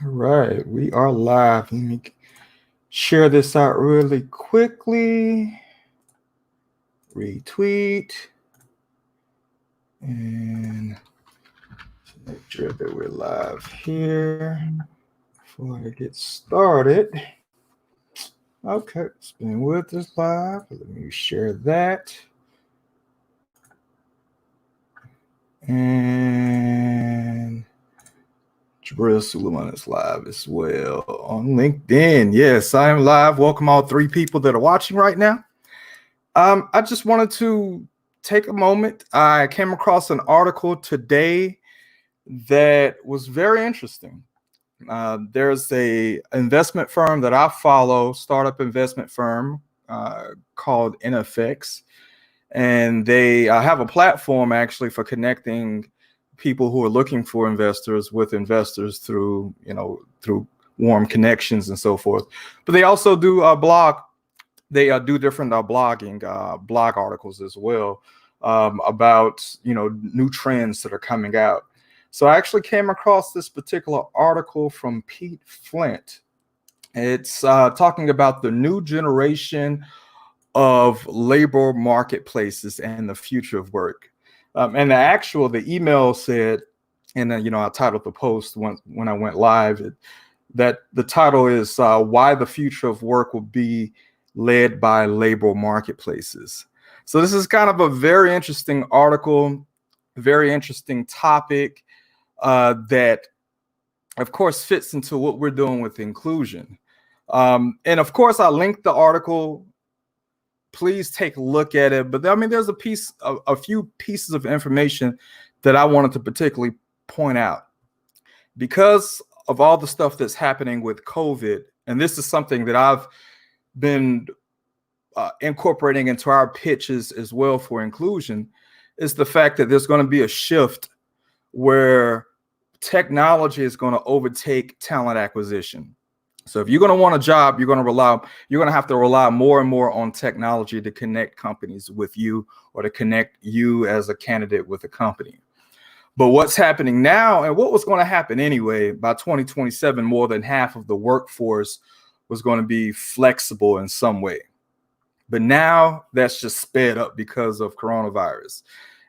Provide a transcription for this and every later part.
All right, we are live. Let me share this out really quickly. Retweet and make sure that we're live here before I get started. Okay, spin with us live. Let me share that. And Jabril Suleiman is live as well on LinkedIn. Yes, I am live. Welcome all three people that are watching right now. I just wanted to take a moment. I came across an article today that was very interesting. There's a investment firm that I follow, startup investment firm called NFX, and they have a platform actually for connecting people who are looking for investors with investors through warm connections and so forth. But they also do blog. They do different blogging blog articles as well about new trends that are coming out. So I actually came across this particular article from Pete Flint. It's talking about the new generation of labor marketplaces and the future of work. And the email said, and then, I titled the post when I went live, that the title is Why the Future of Work Will Be Led by Labor Marketplaces. So this is kind of a very interesting article, very interesting topic that, of course, fits into what we're doing with inclusion. And of course, I linked the article. Please take a look at it. But there's a few pieces of information that I wanted to particularly point out. Because of all the stuff that's happening with COVID, and this is something that I've been incorporating into our pitches as well for inclusion, is the fact that there's going to be a shift where technology is going to overtake talent acquisition. So if you're going to want a job, you're going to have to rely more and more on technology to connect companies with you, or to connect you as a candidate with a company. But what's happening now, and what was going to happen anyway, by 2027, more than half of the workforce was going to be flexible in some way. But now that's just sped up because of coronavirus.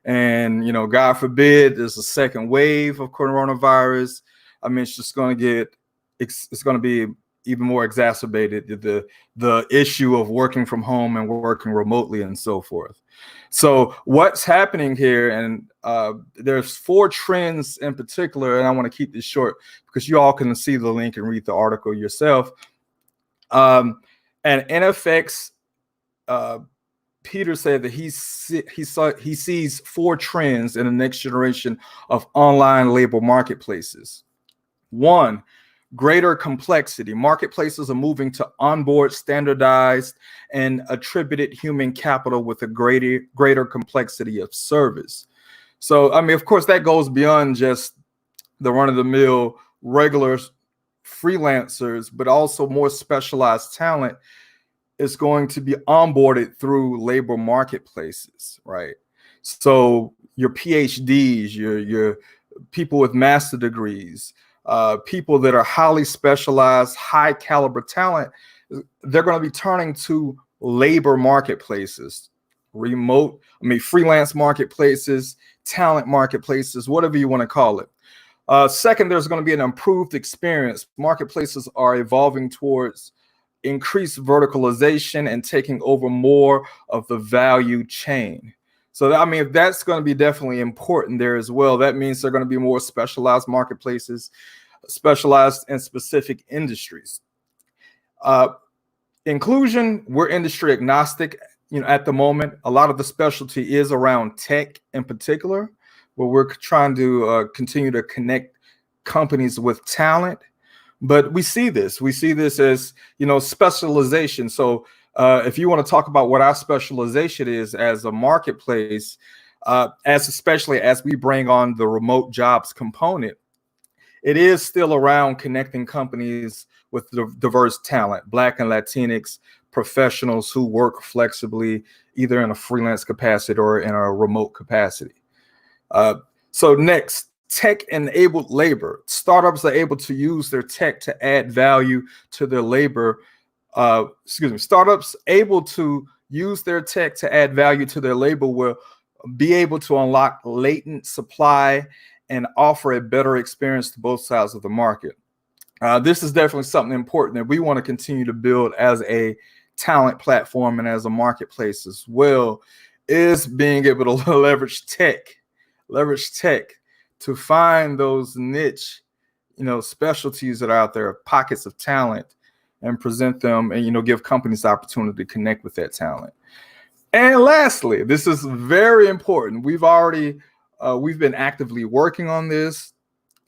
And, God forbid, there's a second wave of coronavirus. It's just going to it's going to be even more exacerbated, the issue of working from home and working remotely and so forth. So what's happening here, and there's 4 trends in particular, and I want to keep this short because you all can see the link and read the article yourself. And NFX, Peter said that he sees 4 trends in the next generation of online labor marketplaces. 1, greater complexity. Marketplaces are moving to onboard standardized and attributed human capital with a greater complexity of service. So, of course, that goes beyond just the run-of-the-mill regular freelancers, but also more specialized talent is going to be onboarded through labor marketplaces, right? So your PhDs, your people with master degrees, people that are highly specialized, high caliber talent, they're going to be turning to labor marketplaces, freelance marketplaces, talent marketplaces, whatever you want to call it. Second, there's going to be an improved experience. Marketplaces are evolving towards increased verticalization and taking over more of the value chain. So, that's going to be definitely important there as well. That means they're going to be more specialized marketplaces, specialized in specific industries. Inclusion, we're industry agnostic. At the moment, a lot of the specialty is around tech in particular, where we're trying to continue to connect companies with talent. But we see this as, specialization. So if you want to talk about what our specialization is as a marketplace, especially as we bring on the remote jobs component, it is still around connecting companies with diverse talent, Black and Latinx professionals who work flexibly, either in a freelance capacity or in a remote capacity. So next, tech-enabled labor. Startups are able to use their tech to add value to their labor. Startups able to use their tech to add value to their labor will be able to unlock latent supply and offer a better experience to both sides of the market. This is definitely something important that we want to continue to build as a talent platform and as a marketplace as well, is being able to leverage tech to find those niche, specialties that are out there, pockets of talent, and present them and, give companies the opportunity to connect with that talent. And lastly, this is very important. We've been actively working on this.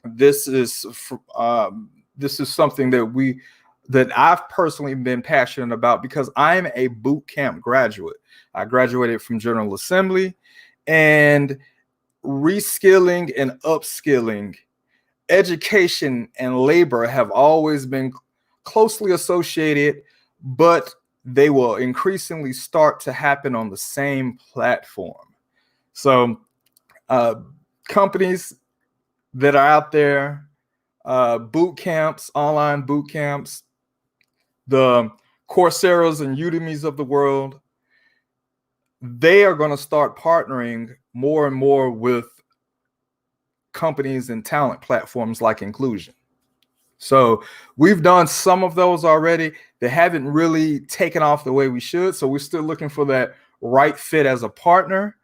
This is something that I've personally been passionate about because I'm a boot camp graduate. I graduated from General Assembly, and reskilling and upskilling, education and labor have always been closely associated, but they will increasingly start to happen on the same platform. So companies that are out there, boot camps, online boot camps, the Coursera's and Udemy's of the world, they are going to start partnering more and more with companies and talent platforms like Incluzion. So we've done some of those already. They haven't really taken off the way we should. So we're still looking for that right fit as a partner.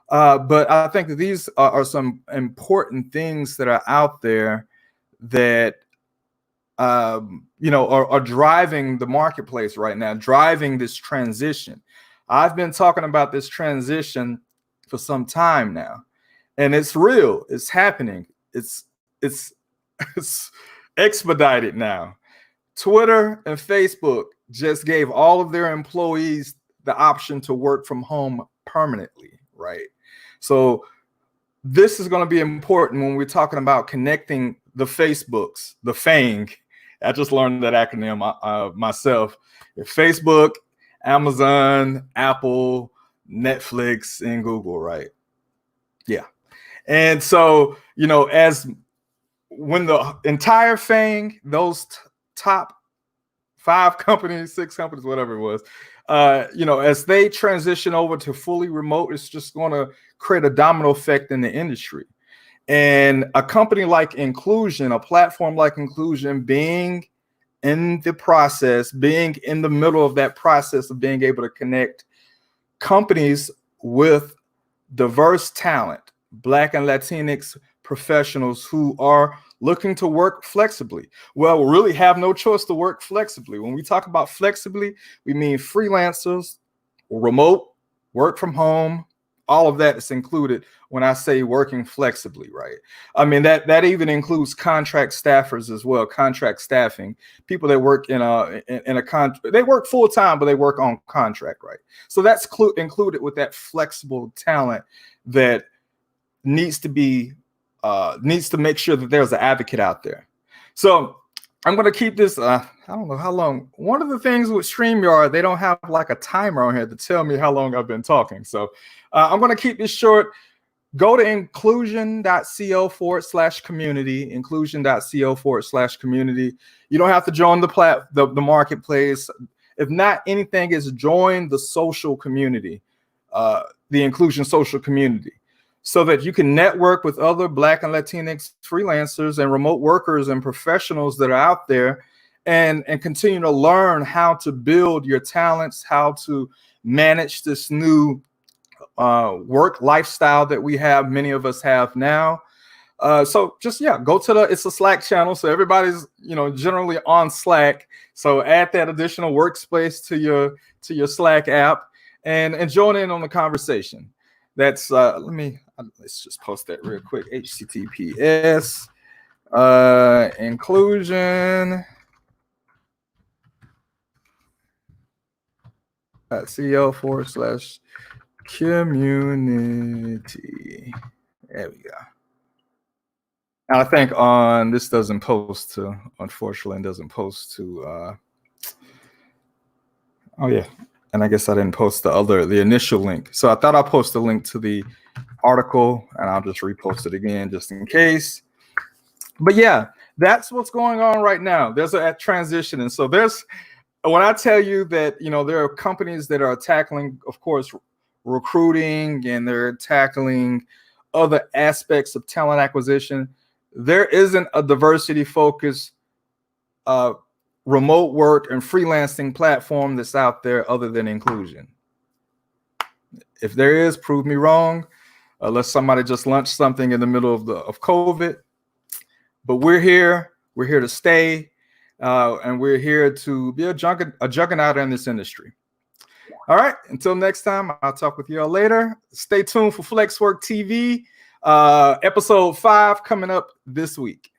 But I think that these are some important things that are out there that are driving the marketplace right now, driving this transition. I've been talking about this transition for some time now, and it's real. It's happening. It's expedited now. Twitter and Facebook just gave all of their employees the option to work from home permanently, right? So this is going to be important when we're talking about connecting the Facebooks, the FANG. I just learned that acronym myself. Facebook, Amazon, Apple, Netflix, and Google, right? Yeah. And so, as when the entire FANG, those top 5 companies, 6 companies, whatever it was, as they transition over to fully remote, it's just going to create a domino effect in the industry. And a company like Incluzion, a platform like Incluzion, being in the process, being in the middle of that process of being able to connect companies with diverse talent, Black and Latinx professionals who are looking to work flexibly. Well, we really have no choice to work flexibly. When we talk about flexibly, we mean freelancers, remote, work from home, all of that is included when I say working flexibly, right? I mean, that even includes contract staffers as well, contract staffing, people that work in a contract, they work full time, but they work on contract, right? So that's included with that flexible talent that needs to make sure that there's an advocate out there. So I'm going to keep this, I don't know how long. One of the things with StreamYard, they don't have like a timer on here to tell me how long I've been talking. So I'm going to keep this short. Go to inclusion.co/community, inclusion.co/community. You don't have to join the marketplace. If not anything, is join the social community, the Inclusion social community, so that you can network with other Black and Latinx freelancers and remote workers and professionals that are out there, and continue to learn how to build your talents, how to manage this new work lifestyle that we have, many of us have now. So just, go to it's a Slack channel. So everybody's, generally on Slack. So add that additional workspace to your Slack app and join in on the conversation. That's let's just post that real quick. HTTPS Inclusion .co/community. There we go. And I think this doesn't post to, unfortunately, doesn't post to, oh yeah, And I guess I didn't post the initial link. So I thought I'll post a link to the article, and I'll just repost it again just in case. But yeah, that's what's going on right now. There's a transition. And so when I tell you that, there are companies that are tackling, of course, recruiting, and they're tackling other aspects of talent acquisition, there isn't a diversity focused remote work and freelancing platform that's out there other than Incluzion. If there is, prove me wrong, unless somebody just launched something in the middle of COVID. But we're here to stay, and we're here to be a juggernaut in this industry. All right, until next time, I'll talk with you all later. Stay tuned for FlexWork TV, episode 5 coming up this week.